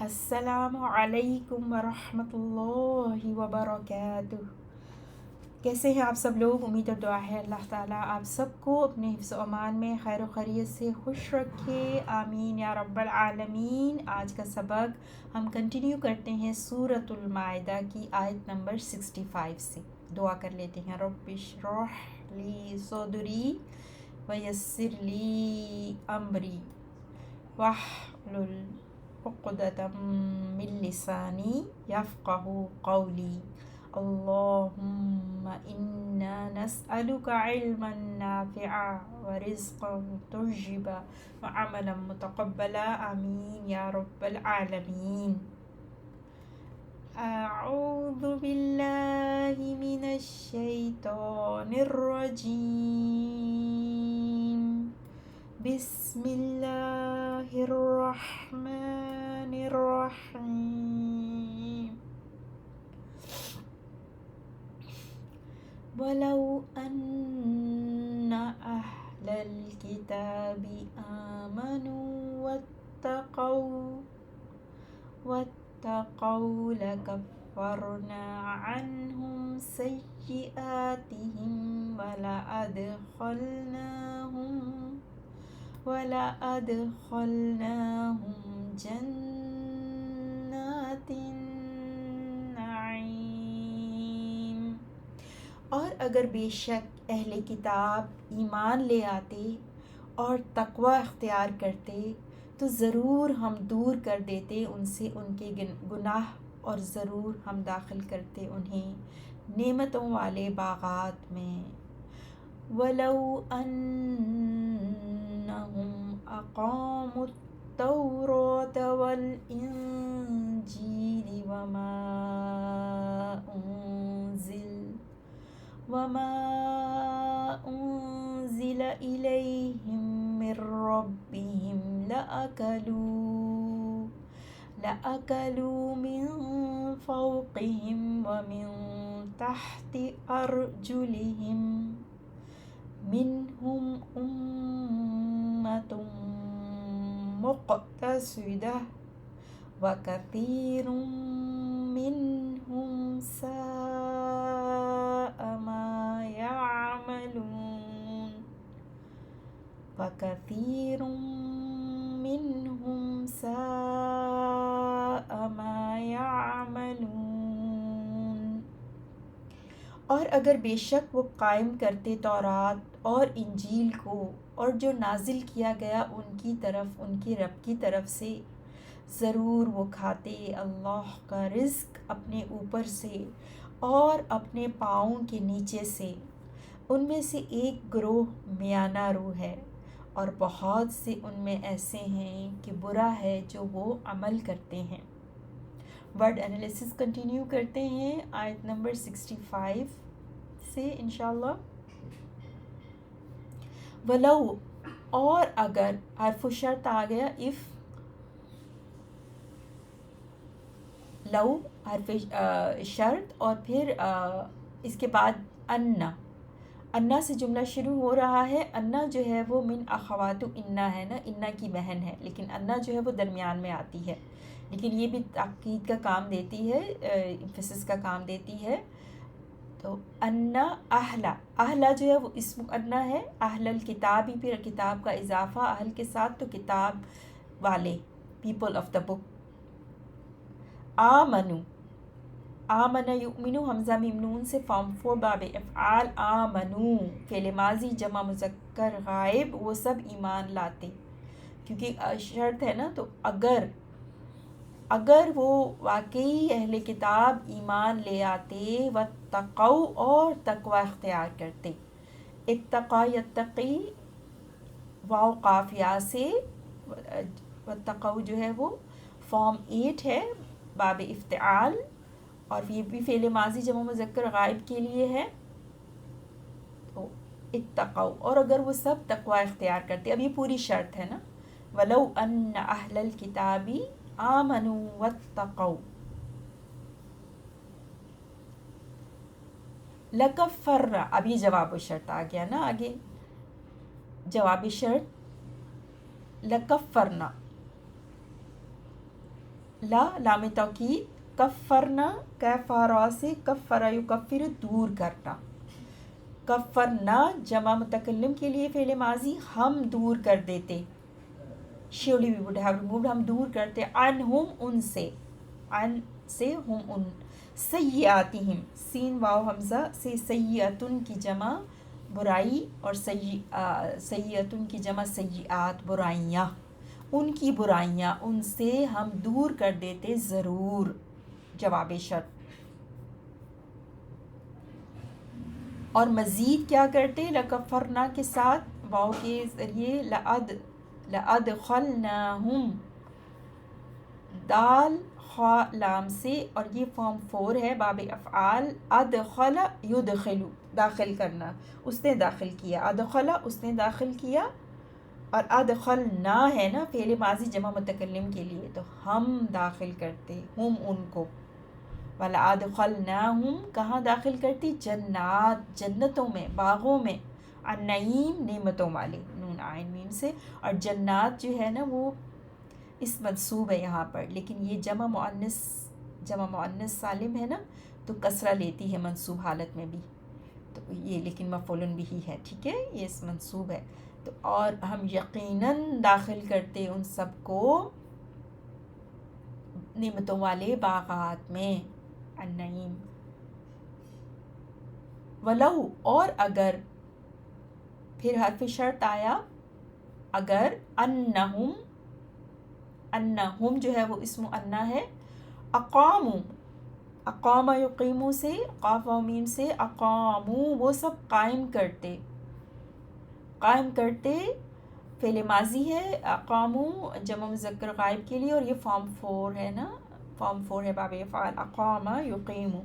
السلام علیکم ورحمۃ اللہ وبرکاتہ۔ کیسے ہیں آپ سب لوگ؟ امید اور دعا ہے اللہ تعالیٰ آپ سب کو اپنے حفظ و امان میں خیر و خیریت سے خوش رکھے، آمین یا رب العالمین۔ آج کا سبق ہم کنٹینیو کرتے ہیں سورۃ المائدہ کی آیت نمبر 65 سے۔ دعا کر لیتے ہیں، رب اشرح لی صدری ویسر لی امری واحلل عقدۃ من لسانی یفقہوا قولی۔ اللہم انا نسألک علما نافعا ورزقا طیبا وعملا متقبلا، آمین یا رب العالمین۔ اعوذ باللہ من الشیطان الرجیم، بسم اللہ الرحمن الرحیم۔ وَلَوْ أَنَّ أَهْلَ الْكِتَابِ آمَنُوا وَاتَّقَوْا لَكَفَّرْنَا عَنْهُمْ سَيِّئَاتِهِمْ وَلَأَدْخَلْنَاهُمْ جَنَّاتِ النَّعِيمِ۔ اور اگر بے شک اہل کتاب ایمان لے آتے اور تقوی اختیار کرتے تو ضرور ہم دور کر دیتے ان سے ان کے گناہ، اور ضرور ہم داخل کرتے انہیں نعمتوں والے باغات میں۔ وَلَوْ أَنَّهُمْ أَقَامُوا التَّوْرَاةَ وَالْإِنْجِيلَ وَمَا أُنْزِلَ إِلَيْهِمْ مِنْ رَبِّهِمْ لَأَكَلُوا مِنْ فَوْقِهِمْ وَمِنْ تَحْتِ أَرْجُلِهِمْ مِنْهُمْ أُمَّةٌ مُقْتَصِدَةٌ وَكَثِيرٌ مِّنْهُمْ سَاءَ مَا يَعْمَلُونَ۔ وَكَثِيرٌ مِّنْهُمْ سَاءَ مَا يَعْمَلُونَ۔ اور اگر بے شک وہ قائم کرتے تورات اور انجیل کو اور جو نازل کیا گیا ان کی طرف ان کے رب کی طرف سے، ضرور وہ کھاتے اللہ کا رزق اپنے اوپر سے اور اپنے پاؤں کے نیچے سے۔ ان میں سے ایک گروہ میانہ رو ہے اور بہت سے ان میں ایسے ہیں کہ برا ہے جو وہ عمل کرتے ہیں۔ ورڈ انالیسس کنٹینیو کرتے ہیں آیت نمبر 65 سے انشاءاللہ۔ ولو، اور اگر، حرف شرط آ گیا اف، لو حرف شرط، اور پھر اس کے بعد انا سے جملہ شروع ہو رہا ہے۔ انا جو ہے وہ من اخوات انا ہے نا، انا کی بہن ہے، لیکن انا جو ہے وہ درمیان میں آتی ہے، لیکن یہ بھی تاکید کا کام دیتی ہے، ایمفیسس کا کام دیتی ہے۔ تو انا اہلا جو ہے وہ اسم انا ہے، اہل الکتاب ہی پھر کتاب کا اضافہ اہل کے ساتھ، تو کتاب والے، پیپل آف دا بک۔ آمن یؤمنو، حمزہ میم نون سے فارم 4 باب افعال، آمنو فعل ماضی جمع مذکر غائب، وہ سب ایمان لاتے، کیونکہ شرط ہے نا، تو اگر وہ واقعی اہل کتاب ایمان لے آتے، واتقوا، اور تقوی اختیار کرتے۔ اتقا یتقی واو قافیہ سے، واتقوا جو ہے وہ فارم 8 ہے باب افتعال، اور یہ بھی فعل ماضی جمع مذکر غائب کے لیے ہے۔ تو اتقوا، اور اگر وہ سب تقوی اختیار کرتے، اب یہ پوری شرط ہے نا، ولو ان اہل الکتاب آمنوا واتقوا لکفرنا، اب یہ جواب شرط آ گیا نا آگے، جواب شرط لکفرنا، لا لام تاکید، کفرنا کفارا سے کفرا یکفر دور کرنا، کفرنا جمع متکلم کے لیے فعل ماضی، ہم دور کر دیتے، surely we would have removed، ہم دور کرتے، عنہم ان سے، عن سے ہم ان، سیئاتہم سین واو حمزہ سے سیئتن کی جمع برائی، اور سیئتن کی جمع سیئات برائیاں، ان کی برائیاں ان سے ہم دور کر دیتے ضرور، جواب شرط۔ اور مزید کیا کرتے، لکفرنا کے ساتھ واو کے ذریعے لأدخلناہم، دال خا لام سے، اور یہ فارم 4 ہے باب افعال، ادخل یدخل داخل کرنا، اس نے داخل کیا، ادخل اس نے داخل کیا، اور ادخلنا ہے نا فعل ماضی جمع متکلم کے لیے، تو ہم داخل کرتے ہم ان کو، والا ادخلناہم کہاں داخل کرتی، جنات جنتوں میں، باغوں میں، النعیم نعمتوں والے، نون عین میم سے، اور جنات جو ہے نا وہ اس منصوب ہے یہاں پر، لیکن یہ جمع مؤنث سالم ہے نا تو کسرہ لیتی ہے منصوب حالت میں بھی، تو یہ لیکن مفعول بھی ہے، ٹھیک ہے، یہ اس منصوب ہے، تو اور ہم یقیناً داخل کرتے ان سب کو نعمتوں والے باغات میں، النعیم، ولو اور اگر، پھر حرف شرط آیا، اگر انہم جو ہے وہ اسم انا ہے، اقامو اقام یقیمو سے، قاف و میم سے، اقامو وہ سب قائم کرتے، قائم کرتے فعل ماضی ہے، اقامو جمع مذکر غائب کے لیے، اور یہ فارم 4 ہے نا، فارم 4 ہے باب افعال، اقام یقیمو،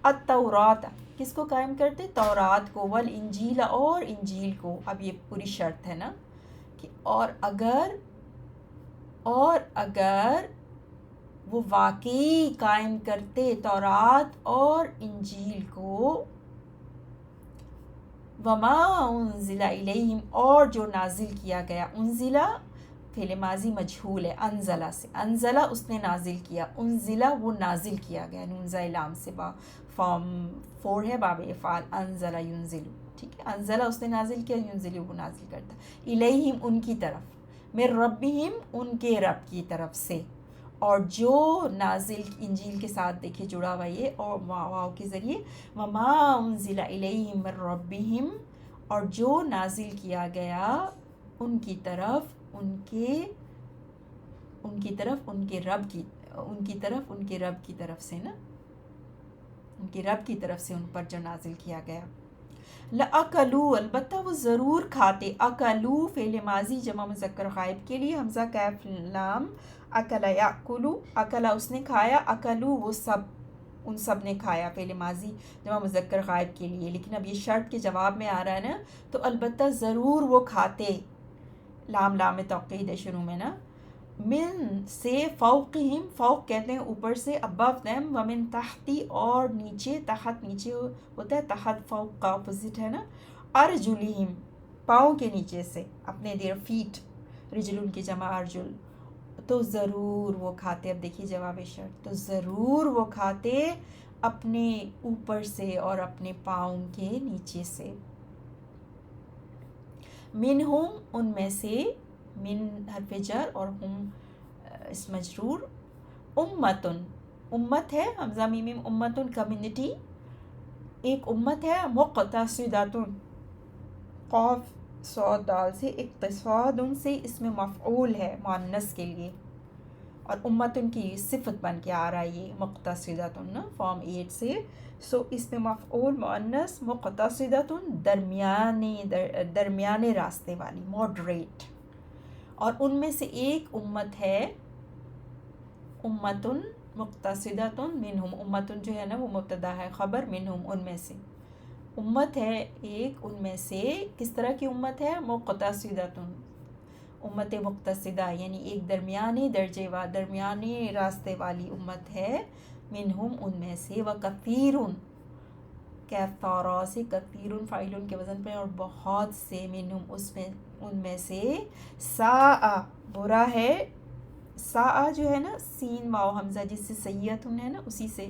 التورات کس کو قائم کرتے، تورات کو، والانجیل اور انجیل کو، اب یہ پوری شرط ہے نا کہ اور اگر وہ واقعی قائم کرتے تورات اور انجیل کو، وما انزل الیہم اور جو نازل کیا گیا، انزلہ فعل ماضی مجہول ہے، انزلہ سے، انزلہ اس نے نازل کیا، انزلہ وہ نازل کیا گیا، نون زائے لام سے، فارم 4 ہے باب افعال، انزلہ ینزلو، ٹھیک ہے، انزلہ اس نے نازل کیا، ینزلو وہ نازل کرتا، الیہم ان کی طرف، من ربہم ان کے رب کی طرف سے، اور جو نازل انجیل کے ساتھ دیکھے جڑا ہوا یہ اور واو کے ذریعے، وما انزل الیہم من ربہم اور جو نازل کیا گیا ان کی طرف ان کی طرف ان کے رب کی طرف سے نا، ان کے رب کی طرف سے ان پر جو نازل کیا گیا، لَأَكَلُوا البتہ وہ ضرور کھاتے، اکلو فعل ماضی جمع مذکر غائب کے لیے، حمزہ کیف لام، اکل یاکلو، اکلا اس نے کھایا، اکلو وہ سب ان سب نے کھایا فعل ماضی جمع مذکر غائب کے لیے، لیکن اب یہ شرط کے جواب میں آ رہا ہے نا، تو البتہ ضرور وہ کھاتے، لام توقید ہے شروع میں نا، من سے، فوقہم فوق کہتے ہیں اوپر سے، above them، ومن تحتی اور نیچے، تحت نیچے ہوتا ہے، تحت فوق کا اپوزٹ ہے نا، ارجلہم پاؤں کے نیچے سے، اپنے their feet، رجلن کی جمع ارجل، تو ضرور وہ کھاتے، اب دیکھیے جواب شرط، تو ضرور وہ کھاتے اپنے اوپر سے اور اپنے پاؤں کے نیچے سے، منہم ان میں سے، من حرف جر اور ہم اس مجرور، امتن امت ہے، حمزہ میم امتن کمیونٹی، ایک امت ہے، مقتصداتن قاف صاد دال سے، اقتصاد ان سے اس میں مفعول ہے مؤنث کے لیے، اور امتن کی صفت بن کے آ رہا ہے یہ مقتصداتن نا فارم 8 سے، سو اس میں مفعول مؤنث مقتصداتن درمیانے راستے والی، ماڈریٹ، اور ان میں سے ایک امت ہے، امتن مقتصداتن منہم، امتن جو ہے نا وہ مبتدا ہے، خبر منہم ان میں سے، امت ہے ایک ان میں سے، کس طرح کی امت ہے، مقتصداتن امت مقتصدہ، یعنی ایک درمیانی درمیانی راستے والی امت ہے، منہم ان میں سے، وکثیرن کیف طارا سے، کثیرن فاعلن کے وزن پہ، اور بہت سے، منہم اس میں ان میں سے، ساء برا ہے، سا جو ہے نا سین واو حمزہ جس سے سیئتن ہے نا اسی سے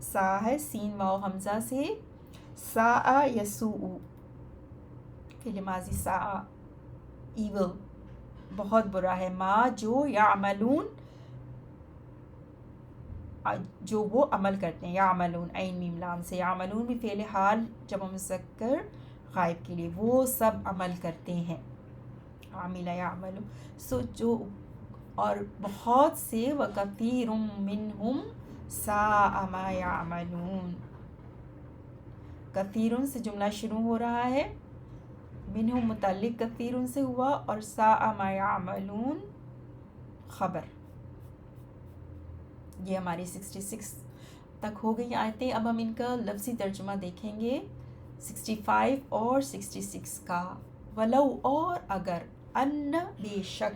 سا ہے، سین واو حمزہ سے سا یسوء، فعل ماضی سا ایول بہت برا ہے، ما جو یعملون جو وہ عمل کرتے ہیں، یعملون عین میم لام سے، یعملون بھی فعل حال جمع مذکر غائب کے لیے، وہ سب عمل کرتے ہیں، عامل یعملون سو جو، اور بہت سے وَكَثِيرٌ مِّنْهُمْ سَاءَ مَا يَعْمَلُونَ، کثیرن سے جملہ شروع ہو رہا ہے، منہم متعلق کثیرن سے ہوا، اور ساء ما یعملون خبر۔ یہ ہماری 66 تک ہو گئی آیتیں، اب ہم ان کا لفظی ترجمہ دیکھیں گے 65 اور 66 کا۔ ولو اور اگر، ان بے شک،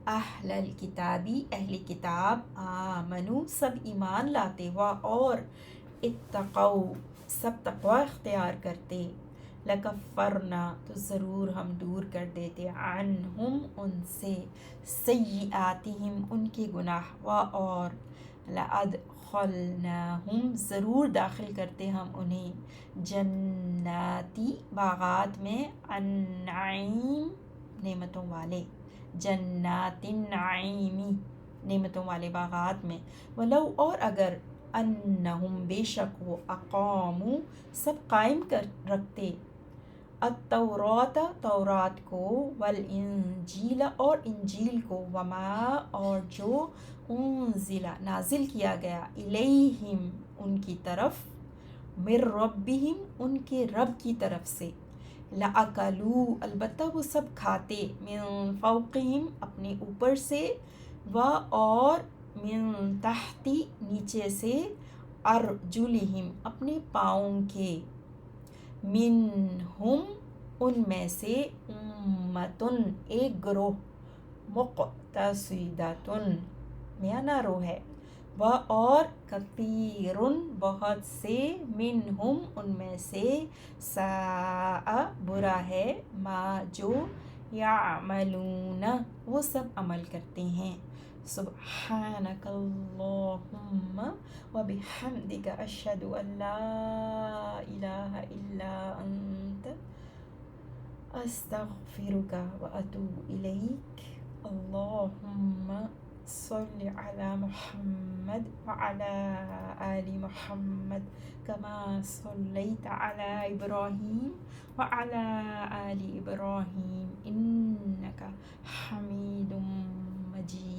اہل الکتابی اہل کتاب، آمنو سب ایمان لاتے، و اور اتقو سب تقوی اختیار کرتے، لکفرنا تو ضرور ہم دور کر دیتے، عنہم ان سے، سیئاتہم ان کے گناہ، و اور لأدخلناہم ضرور داخل کرتے ہم انہیں، جناتی باغات میں، النعیم نعمتوں والے، جنات النعیمی نعمتوں والے باغات میں، ولو اور اگر، انہم بے شک وہ، اقامو سب قائم کر رکھتے، التوراۃ تورات کو، والانجیل اور انجیل کو، وما اور جو، انزل نازل کیا گیا، الیہم ان کی طرف، من ربہم ان کے رب کی طرف سے، لَأَكَلُوا البتہ وہ سب کھاتے، من فوقہم اپنے اوپر سے، و اور من تحت نیچے سے، ارجلہم اپنے پاؤں کے، منہم ان میں سے، امتن ایک گروہ، مقتصدتن نارو ہے، و اور کثیرن بہت سے، منہم ان میں سے، ساء برا ہے، ما جو، یعملون وہ سب عمل کرتے ہیں۔ سبحانک اللہم و بحمدک، اشہد ان لا الہ الا انت، استغفرک و اتوب الیک۔ اللہم صل علی محمد وعلی آل محمد كما صليت على إبراهيم وعلى آل إبراهيم إنك حميد مجيد۔